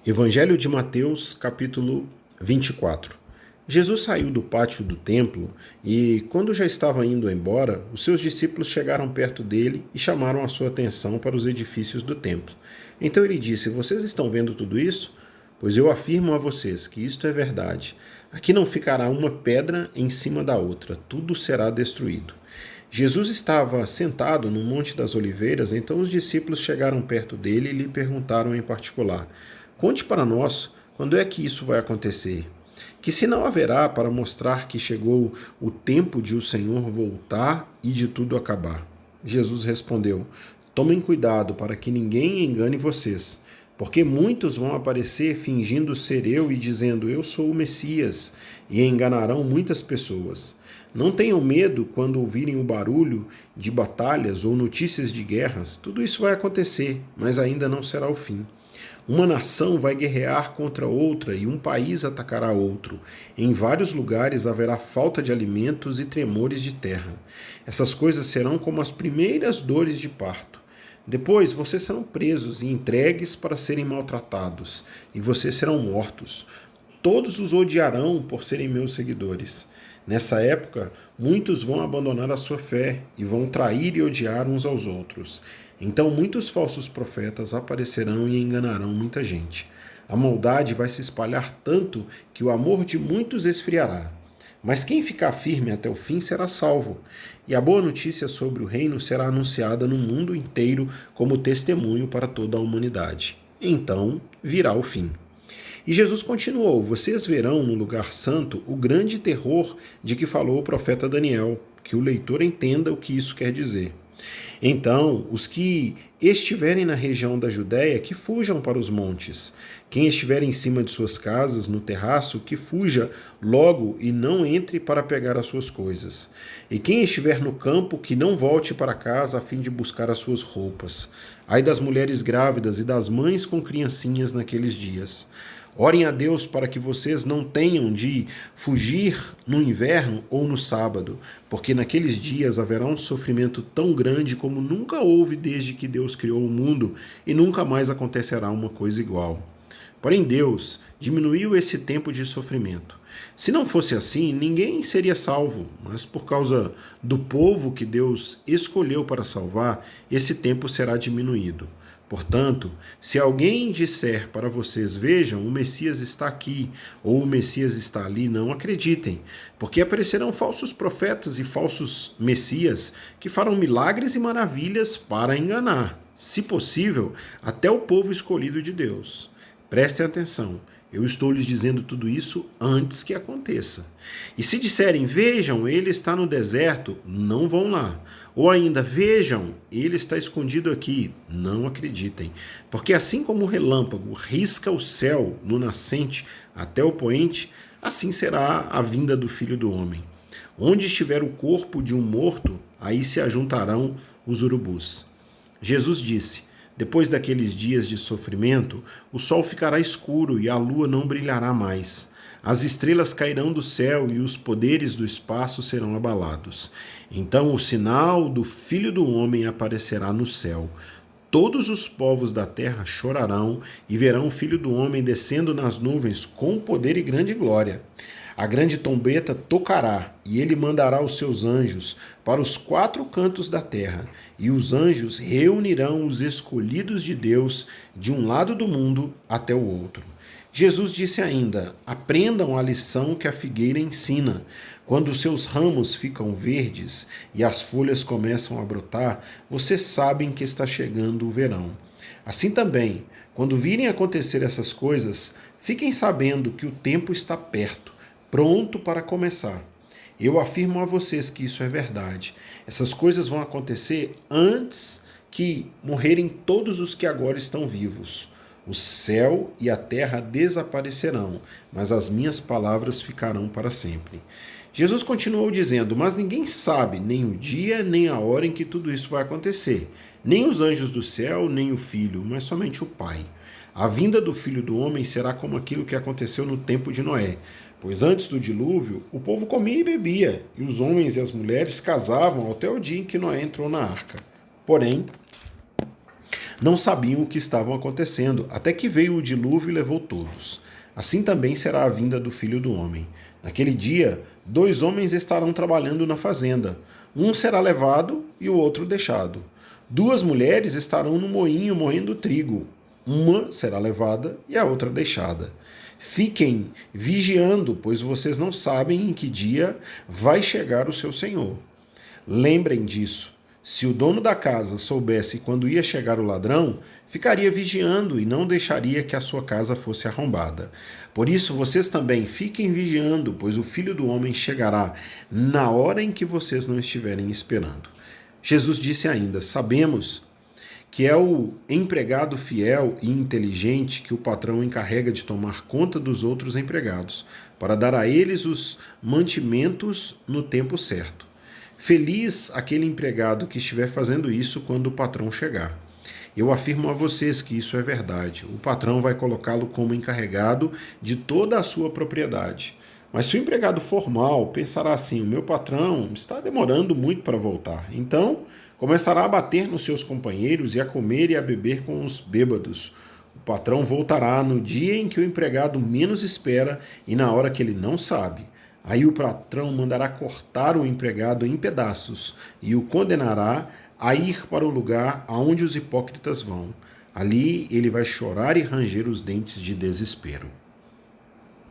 Evangelho de Mateus, capítulo 24. Jesus saiu do pátio do templo e, quando já estava indo embora, os seus discípulos chegaram perto dele e chamaram a sua atenção para os edifícios do templo. Então ele disse: Vocês estão vendo tudo isso? Pois eu afirmo a vocês que isto é verdade. Aqui não ficará uma pedra em cima da outra, tudo será destruído. Jesus estava sentado no Monte das Oliveiras, então os discípulos chegaram perto dele e lhe perguntaram em particular: Conte para nós, quando é que isso vai acontecer? Que sinal haverá para mostrar que chegou o tempo de o Senhor voltar e de tudo acabar? Jesus respondeu: Tomem cuidado para que ninguém engane vocês, porque muitos vão aparecer fingindo ser eu e dizendo: Eu sou o Messias, e enganarão muitas pessoas. Não tenham medo quando ouvirem o barulho de batalhas ou notícias de guerras. Tudo isso vai acontecer, mas ainda não será o fim. Uma nação vai guerrear contra outra e um país atacará outro. Em vários lugares haverá falta de alimentos e tremores de terra. Essas coisas serão como as primeiras dores de parto. Depois vocês serão presos e entregues para serem maltratados, e vocês serão mortos. Todos os odiarão por serem meus seguidores. Nessa época, muitos vão abandonar a sua fé e vão trair e odiar uns aos outros. Então muitos falsos profetas aparecerão e enganarão muita gente. A maldade vai se espalhar tanto que o amor de muitos esfriará. Mas quem ficar firme até o fim será salvo. E a boa notícia sobre o reino será anunciada no mundo inteiro como testemunho para toda a humanidade. Então virá o fim. E Jesus continuou: Vocês verão no lugar santo o grande terror de que falou o profeta Daniel, que o leitor entenda o que isso quer dizer. Então, os que estiverem na região da Judéia, que fujam para os montes. Quem estiver em cima de suas casas, no terraço, que fuja logo e não entre para pegar as suas coisas. E quem estiver no campo, que não volte para casa a fim de buscar as suas roupas. Ai das mulheres grávidas e das mães com criancinhas naqueles dias. Orem a Deus para que vocês não tenham de fugir no inverno ou no sábado, porque naqueles dias haverá um sofrimento tão grande como nunca houve desde que Deus criou o mundo, e nunca mais acontecerá uma coisa igual. Porém, Deus diminuiu esse tempo de sofrimento. Se não fosse assim, ninguém seria salvo, mas por causa do povo que Deus escolheu para salvar, esse tempo será diminuído. Portanto, se alguém disser para vocês: Vejam, o Messias está aqui, ou o Messias está ali, não acreditem, porque aparecerão falsos profetas e falsos messias que farão milagres e maravilhas para enganar, se possível, até o povo escolhido de Deus. Prestem atenção. Eu estou lhes dizendo tudo isso antes que aconteça. E se disserem: Vejam, ele está no deserto, não vão lá. Ou ainda: Vejam, ele está escondido aqui, não acreditem. Porque assim como o relâmpago risca o céu no nascente até o poente, assim será a vinda do Filho do Homem. Onde estiver o corpo de um morto, aí se ajuntarão os urubus. Jesus disse: Depois daqueles dias de sofrimento, o sol ficará escuro e a lua não brilhará mais. As estrelas cairão do céu e os poderes do espaço serão abalados. Então o sinal do Filho do Homem aparecerá no céu. Todos os povos da terra chorarão e verão o Filho do Homem descendo nas nuvens com poder e grande glória. A grande trombeta tocará, e ele mandará os seus anjos para os 4 cantos da terra, e os anjos reunirão os escolhidos de Deus de um lado do mundo até o outro. Jesus disse ainda: Aprendam a lição que a figueira ensina. Quando os seus ramos ficam verdes e as folhas começam a brotar, vocês sabem que está chegando o verão. Assim também, quando virem acontecer essas coisas, fiquem sabendo que o tempo está perto, pronto para começar. Eu afirmo a vocês que isso é verdade. Essas coisas vão acontecer antes que morrerem todos os que agora estão vivos. O céu e a terra desaparecerão, mas as minhas palavras ficarão para sempre. Jesus continuou dizendo: Mas ninguém sabe nem o dia nem a hora em que tudo isso vai acontecer. Nem os anjos do céu, nem o Filho, mas somente o Pai. A vinda do Filho do Homem será como aquilo que aconteceu no tempo de Noé. Pois antes do dilúvio, o povo comia e bebia, e os homens e as mulheres casavam até o dia em que Noé entrou na arca. Porém, Não sabiam o que estavam acontecendo, até que veio o dilúvio e levou todos. Assim também será a vinda do Filho do Homem. Naquele dia, 2 homens estarão trabalhando na fazenda. Um será levado e o outro deixado. 2 mulheres estarão no moinho moendo trigo. Uma será levada e a outra deixada. Fiquem vigiando, pois vocês não sabem em que dia vai chegar o seu Senhor. Lembrem disso. Se o dono da casa soubesse quando ia chegar o ladrão, ficaria vigiando e não deixaria que a sua casa fosse arrombada. Por isso, vocês também fiquem vigiando, pois o Filho do Homem chegará na hora em que vocês não estiverem esperando. Jesus disse ainda: Sabemos que é o empregado fiel e inteligente que o patrão encarrega de tomar conta dos outros empregados, para dar a eles os mantimentos no tempo certo. Feliz aquele empregado que estiver fazendo isso quando o patrão chegar. Eu afirmo a vocês que isso é verdade. O patrão vai colocá-lo como encarregado de toda a sua propriedade. Mas se o empregado formal pensará assim: o meu patrão está demorando muito para voltar, então começará a bater nos seus companheiros e a comer e a beber com os bêbados. O patrão voltará no dia em que o empregado menos espera e na hora que ele não sabe. Aí o patrão mandará cortar o empregado em pedaços e o condenará a ir para o lugar aonde os hipócritas vão. Ali ele vai chorar e ranger os dentes de desespero.